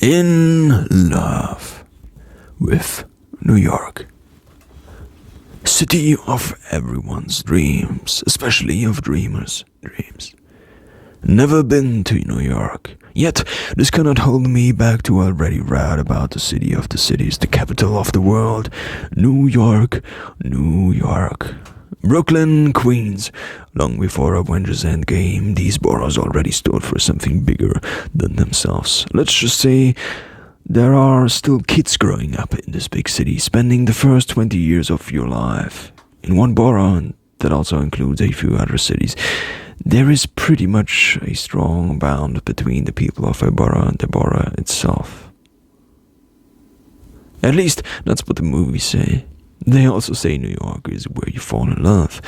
In love with New York. City of everyone's dreams, especially of dreamers' dreams. Never been to New York, yet this cannot hold me back to already read about the city of the cities, the capital of the world, New York, New York. Brooklyn, Queens. Long before Avengers Endgame, these boroughs already stood for something bigger than themselves. Let's just say there are still kids growing up in this big city, spending the first 20 years of your life in one borough, and that also includes a few other cities. There is pretty much a strong bond between the people of a borough and the borough itself. At least, that's what the movies say. They also say New York is where you fall in love,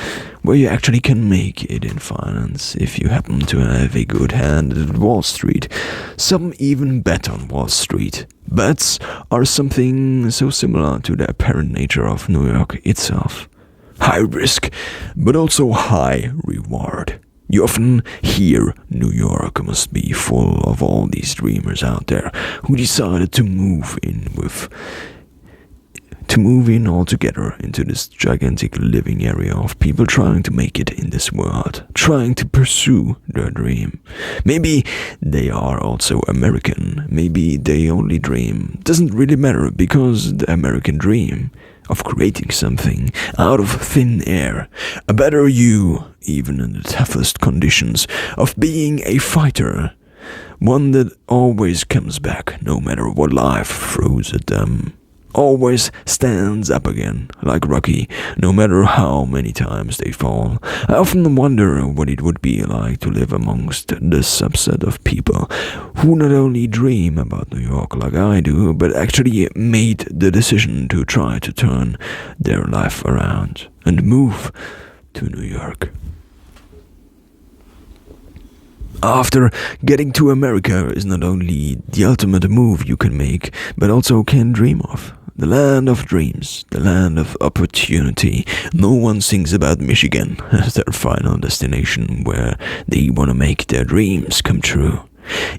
where you actually can make it in finance if you happen to have a good hand at Wall Street. Some even bet on Wall Street. Bets are something so similar to the apparent nature of New York itself. High risk, but also high reward. You often hear New York must be full of all these dreamers out there who decided to move in all together into this gigantic living area of people trying to make it in this world, trying to pursue their dream. Maybe they are also American, maybe they only dream. Doesn't really matter, because the American dream of creating something out of thin air, a better you, even in the toughest conditions, of being a fighter, one that always comes back no matter what life throws at them. Always stands up again, like Rocky, no matter how many times they fall. I often wonder what it would be like to live amongst this subset of people who not only dream about New York like I do, but actually made the decision to try to turn their life around and move to New York. After getting to America is not only the ultimate move you can make, but also can dream of. The land of dreams, the land of opportunity. No one thinks about Michigan as their final destination where they want to make their dreams come true.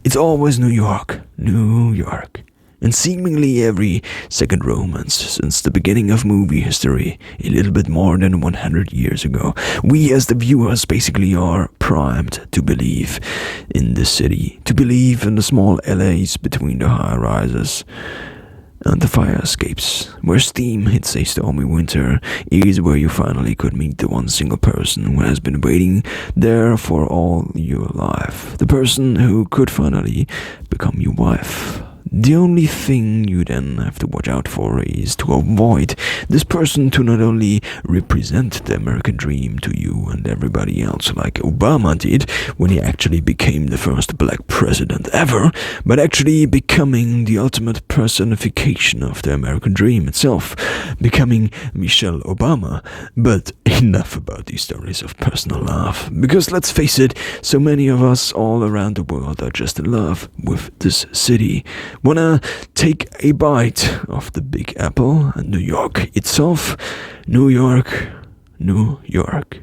It's always New York, New York. And seemingly every second romance since the beginning of movie history, a little bit more than 100 years ago, we as the viewers basically are primed to believe in this city, to believe in the small LAs between the high-rises and the fire escapes. Where steam hits a stormy winter is where you finally could meet the one single person who has been waiting there for all your life. The person who could finally become your wife. The only thing you then have to watch out for is to avoid this person to not only represent the American dream to you and everybody else like Obama did when he actually became the first black president ever, but actually becoming the ultimate personification of the American dream itself, becoming Michelle Obama. But enough about these stories of personal love, because let's face it, so many of us all around the world are just in love with this city. Wanna take a bite of the Big Apple and New York itself? New York, New York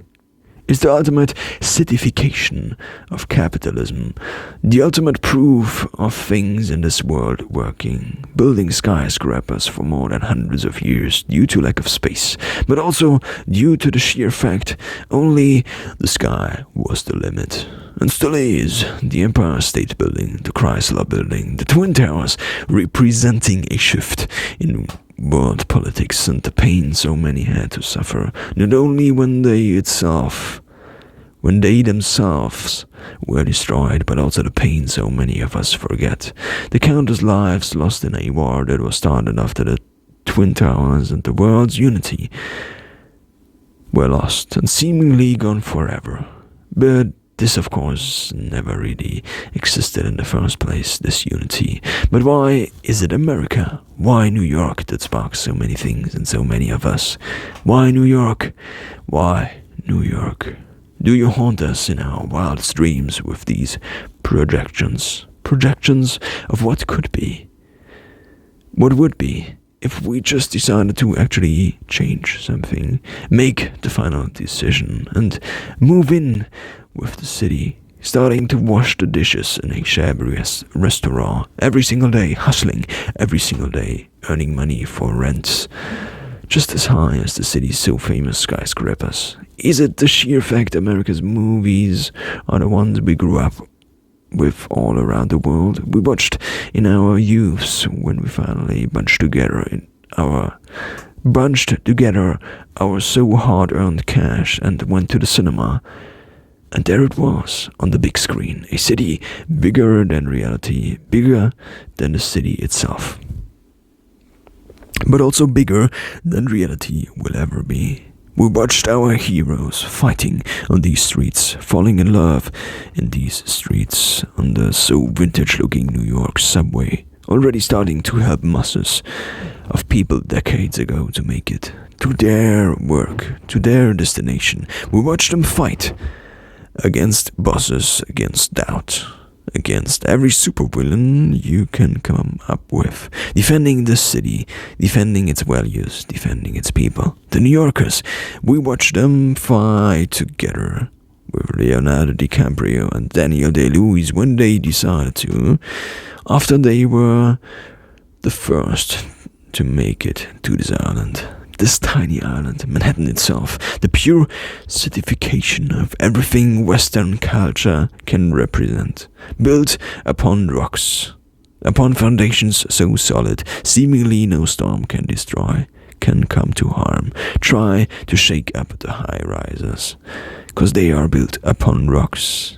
is the ultimate cityfication of capitalism, the ultimate proof of things in this world working, building skyscrapers for more than hundreds of years due to lack of space, but also due to the sheer fact only the sky was the limit. And still is. The Empire State Building, the Chrysler Building, the Twin Towers, representing a shift in world politics and the pain so many had to suffer, not only when they themselves were destroyed, but also the pain so many of us forget. The countless lives lost in a war that was started after the Twin Towers and the world's unity were lost and seemingly gone forever. But this, of course, never really existed in the first place, this unity. But why is it America? Why New York that sparks so many things in so many of us? Why New York? Why New York? Do you haunt us in our wildest dreams with these projections? Projections of what could be? What would be? If we just decided to actually change something, make the final decision, and move in with the city starting to wash the dishes in a shabby restaurant every single day, hustling every single day, earning money for rents just as high as the city's so famous skyscrapers. Is it the sheer fact America's movies are the ones we grew up with all around the world? We watched in our youths when we finally bunched together our so hard-earned cash and went to the cinema. And there it was, on the big screen, a city bigger than reality, bigger than the city itself. But also bigger than reality will ever be. We watched our heroes fighting on these streets, falling in love in these streets, on the so vintage-looking New York subway, already starting to help masses of people decades ago to make it to their work, to their destination. We watched them fight against bosses, against doubt, against every supervillain you can come up with, defending the city, defending its values, defending its people. The New Yorkers, we watched them fight together with Leonardo DiCaprio and Daniel Day-Lewis when they decided to, after they were the first to make it to this island. This tiny island, Manhattan itself, the pure certification of everything Western culture can represent, built upon rocks, upon foundations so solid, seemingly no storm can destroy, can come to harm, try to shake up the high-rises, 'cause they are built upon rocks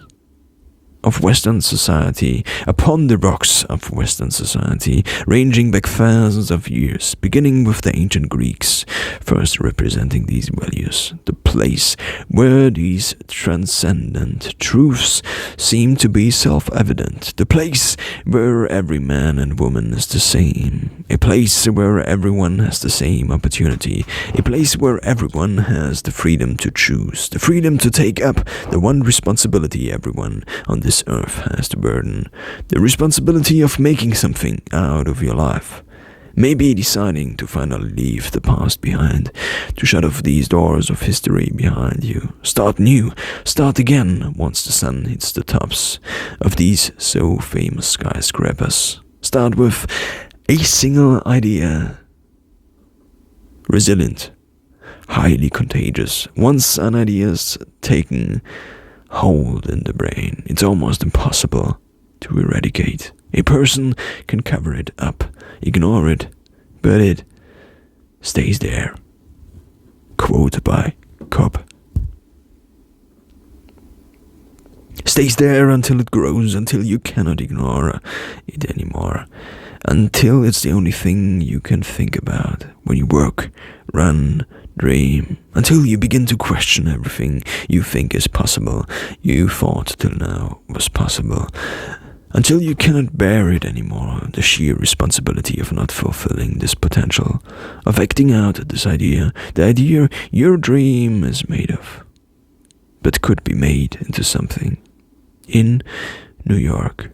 of Western society, upon the rocks of Western society, ranging back thousands of years, beginning with the ancient Greeks, first representing these values, the place where these transcendent truths seem to be self-evident, the place where every man and woman is the same, a place where everyone has the same opportunity, a place where everyone has the freedom to choose, the freedom to take up the one responsibility everyone on this earth has the burden, the responsibility of making something out of your life. Maybe deciding to finally leave the past behind, to shut off these doors of history behind you. Start new, start again once the sun hits the tops of these so famous skyscrapers. Start with a single idea. Resilient, highly contagious. Once an idea is taken hold in the brain, it's almost impossible to eradicate. A person can cover it up, ignore it, but it stays there. Quote by Cobb. Stays there until it grows, until you cannot ignore it anymore, until it's the only thing you can think about when you work, run, dream, until you begin to question everything you think is possible, you thought till now was possible, until you cannot bear it anymore, the sheer responsibility of not fulfilling this potential, of acting out this idea, the idea your dream is made of, but could be made into something. In New York,